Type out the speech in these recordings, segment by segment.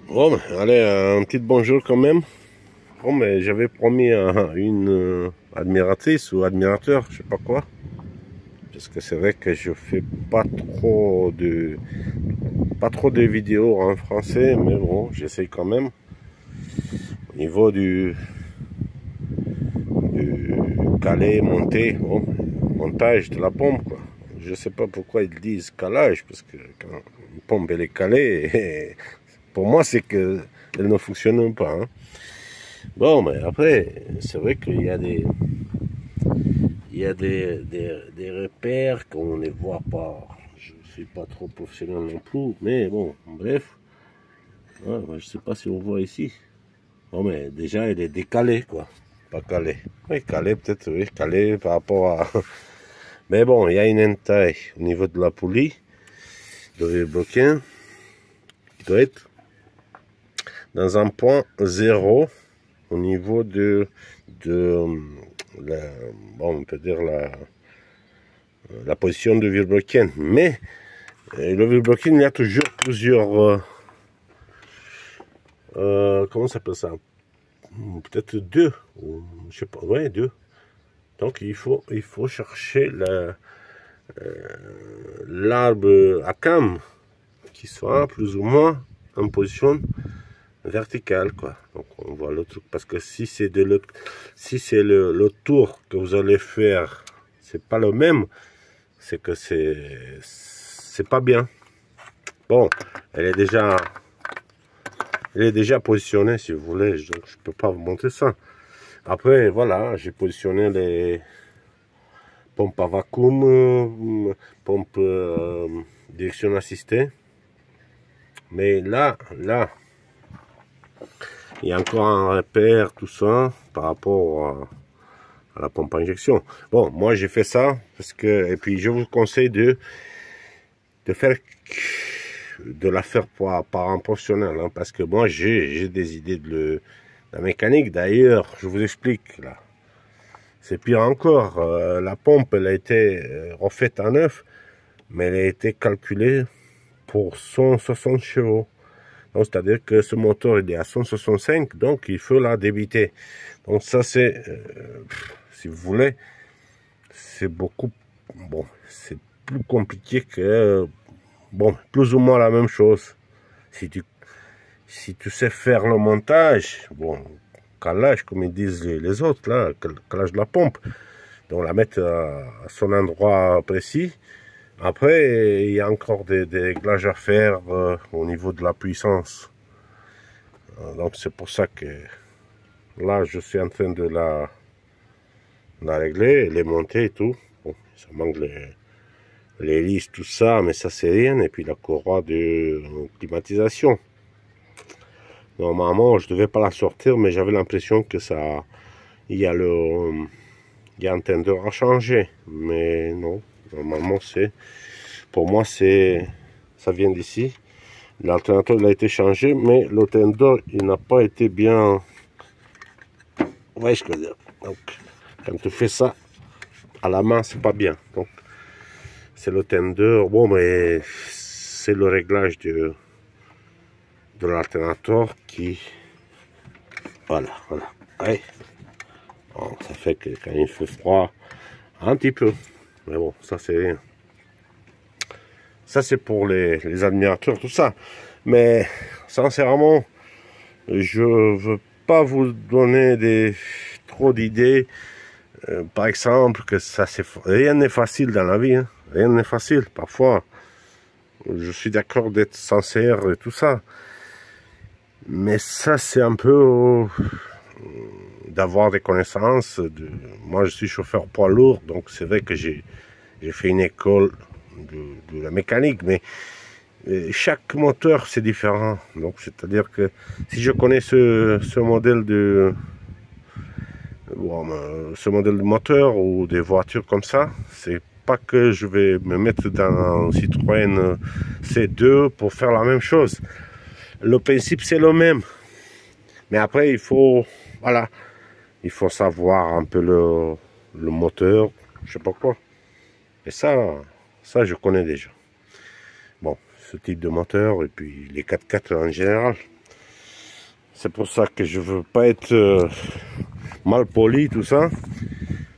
Bon, allez, un petit bonjour quand même. Bon, mais j'avais promis à une admiratrice ou admirateur, je sais pas quoi. Parce que c'est vrai que je fais pas trop de vidéos en français, mais bon, j'essaye quand même. Au niveau du calé, monté, bon, montage de la pompe, quoi. Je sais pas pourquoi ils disent calage, parce que quand une pompe elle est calée, pour moi c'est que elle ne fonctionne pas. Hein. Bon, mais après, c'est vrai qu'il y a des repères qu'on ne voit pas. Je ne suis pas trop professionnel non plus, mais bon, bref. Ouais, je ne sais pas si on voit ici. Bon, mais déjà, il est décalé, quoi. Pas calé. Oui, calé, peut-être, oui, calé par rapport à. Mais bon, il y a une entaille au niveau de la poulie de vilebrequin qui doit être dans un point zéro au niveau de bon, on peut dire la position de vilebrequin. Mais le vilebrequin, il y a toujours plusieurs. Comment ça s'appelle ça? Peut-être deux, ou, je sais pas, ouais, deux. Donc il faut chercher l'arbre à cam qui soit plus ou moins en position verticale, quoi. Donc on voit le truc, parce que si c'est le tour que vous allez faire, c'est pas le même, c'est que c'est pas bien. Bon, elle est déjà positionnée, si vous voulez, donc je peux pas vous montrer ça. Après, voilà, j'ai positionné les pompes à vacuum, pompes direction assistée. Mais là, il y a encore un repère, tout ça, par rapport à la pompe à injection. Bon, moi j'ai fait ça, parce que, et puis je vous conseille de la faire par un professionnel, hein, parce que moi j'ai des idées de la mécanique. D'ailleurs, je vous explique là. C'est pire encore, la pompe elle a été refaite à neuf, mais elle a été calculée pour 160 chevaux. Donc c'est-à-dire que ce moteur il est à 165, donc il faut la débiter. Donc ça c'est, si vous voulez, c'est beaucoup, bon, c'est plus compliqué que, bon, plus ou moins la même chose. Si tu sais faire le montage, bon, calage, comme ils disent les autres, là, calage de la pompe, donc la mettre à son endroit précis. Après, il y a encore des réglages à faire au niveau de la puissance. Donc c'est pour ça que là, je suis en train de la régler, les monter et tout. Bon, ça manque les hélices, tout ça, mais ça c'est rien. Et puis la courroie de climatisation. Normalement, je devais pas la sortir, mais j'avais l'impression que ça, il y a un tendeur à changer, mais non. Normalement, pour moi, ça vient d'ici. L'alternateur il a été changé, mais le tendeur, il n'a pas été bien. Vous voyez ce que je veux dire. Donc, quand tu fais ça à la main, c'est pas bien. Donc, c'est le tendeur. Bon, mais c'est le réglage de l'alternateur qui, voilà. Ouais. Bon, ça fait que quand il fait froid, un petit peu, mais bon, ça c'est rien. Ça c'est pour les admirateurs, tout ça. Mais sincèrement, je veux pas vous donner trop d'idées. Par exemple, que ça c'est rien n'est facile dans la vie. Hein. Rien n'est facile. Parfois, je suis d'accord d'être sincère et tout ça. Mais ça, c'est un peu d'avoir des connaissances. Moi, je suis chauffeur poids lourd, donc c'est vrai que j'ai fait une école de la mécanique, mais chaque moteur, c'est différent. Donc, c'est-à-dire que si je connais ce modèle de moteur ou des voitures comme ça, c'est pas que je vais me mettre dans un Citroën C2 pour faire la même chose. Le principe c'est le même, mais après il faut savoir un peu le moteur, je sais pas quoi. Et ça je connais déjà. Bon, ce type de moteur et puis les 4x4 en général. C'est pour ça que je veux pas être mal poli, tout ça.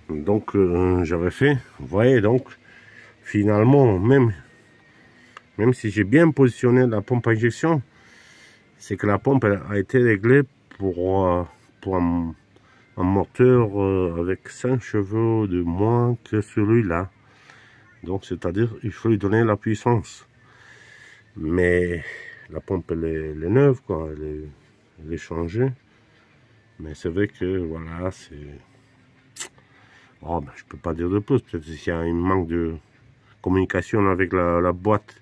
Donc j'avais fait, vous voyez, donc finalement, même si j'ai bien positionné la pompe à injection, c'est que la pompe elle, a été réglée pour un moteur avec 5 chevaux de moins que celui-là. Donc c'est-à-dire il faut lui donner la puissance. Mais la pompe elle est neuve, quoi, elle est changée. Mais c'est vrai que voilà, c'est... Oh, ben, je peux pas dire de plus, peut-être qu'il y a un manque de communication avec la boîte,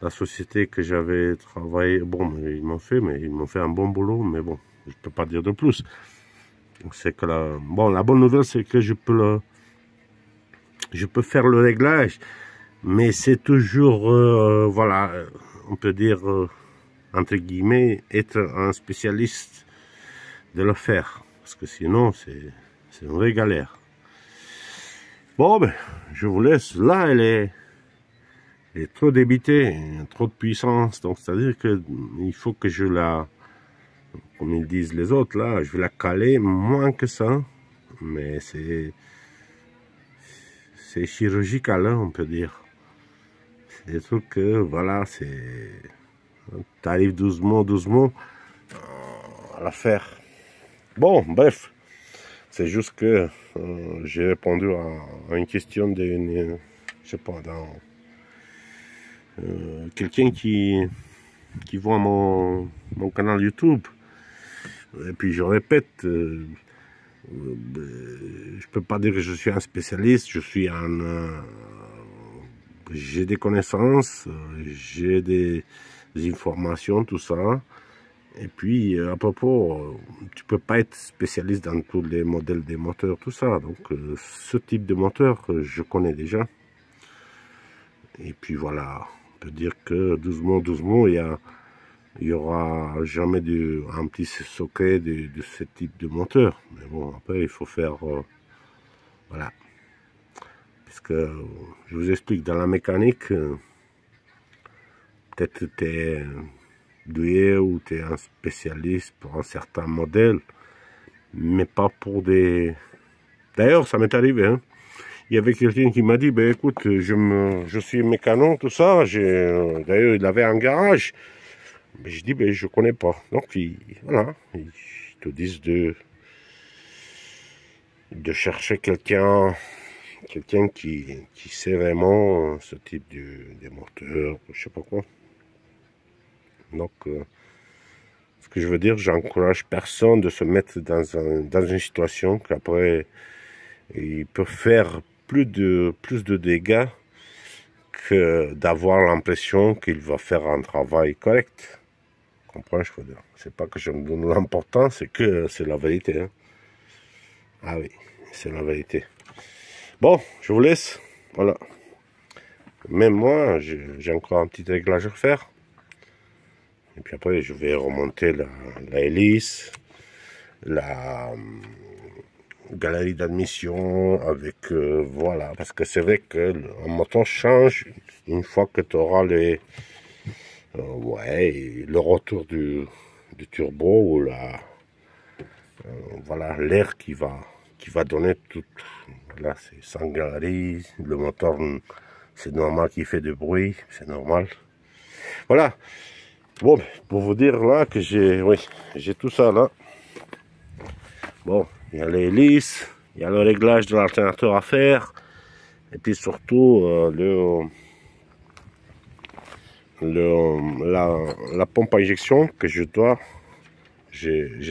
la société que j'avais travaillé. Bon, ils m'ont fait un bon boulot, mais bon, je peux pas dire de plus. C'est que la bonne nouvelle, c'est que je peux faire le réglage, mais c'est toujours, voilà, on peut dire, entre guillemets, être un spécialiste de le faire, parce que sinon, c'est une vraie galère. Bon, ben, je vous laisse. Là, elle est trop débitée, trop de puissance. Donc, c'est-à-dire que il faut que je la, comme ils disent les autres, là, je vais la caler moins que ça. Mais c'est chirurgical, hein, on peut dire. C'est des trucs que, voilà, c'est... T'arrives doucement, doucement à la faire. Bon, bref. C'est juste que j'ai répondu à une question d'une, je sais pas, quelqu'un qui voit mon canal YouTube. Et puis je répète, je peux pas dire que je suis un spécialiste, je suis j'ai des connaissances, j'ai des informations, tout ça. Et puis, à propos, tu peux pas être spécialiste dans tous les modèles des moteurs, tout ça. Donc, ce type de moteur, je connais déjà. Et puis, voilà. On peut dire que doucement, doucement, il y aura jamais un petit secret de ce type de moteur. Mais bon, après, il faut faire... voilà. Puisque, je vous explique, dans la mécanique, peut-être tu es... doué ou tu es un spécialiste pour un certain modèle, mais pas pour des... D'ailleurs, ça m'est arrivé, hein. Il y avait quelqu'un qui m'a dit, ben écoute, je suis mécano, tout ça, d'ailleurs il avait un garage, mais je dis, ben je connais pas. Donc voilà, ils te disent de chercher quelqu'un qui sait vraiment ce type de moteur, je sais pas quoi. Donc, ce que je veux dire, j'encourage personne de se mettre dans une situation qu'après, il peut faire plus de dégâts que d'avoir l'impression qu'il va faire un travail correct. Tu comprends, je veux dire. C'est pas que je me donne l'importance, c'est que c'est la vérité. Hein. Ah oui, c'est la vérité. Bon, je vous laisse. Voilà. Même moi, j'ai encore un petit réglage à faire. Et puis après, je vais remonter la hélice, la galerie d'admission avec, voilà, parce que c'est vrai que un moteur change une fois que tu auras le retour du turbo ou voilà, l'air qui va donner tout. Là, c'est sans galerie, le moteur, c'est normal qu'il fait du bruit, c'est normal. Voilà. Bon, pour vous dire là que j'ai tout ça là. Bon, il y a les hélices, il y a le réglage de l'alternateur à faire, et puis surtout la pompe à injection que j'ai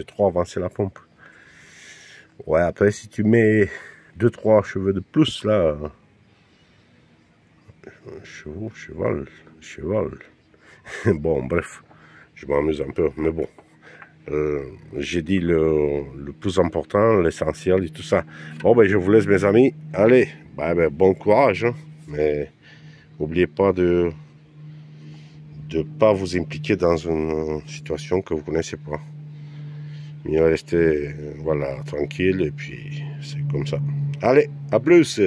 trop avancé la pompe. Ouais, après si tu mets 2-3 cheveux de plus là, cheval. Bon, bref, je m'amuse un peu, mais bon, j'ai dit le plus important, l'essentiel et tout ça. Bon, ben, je vous laisse, mes amis. Allez, bon courage, hein, mais n'oubliez pas de pas vous impliquer dans une situation que vous connaissez pas. Mieux rester, voilà, tranquille, et puis c'est comme ça. Allez, à plus!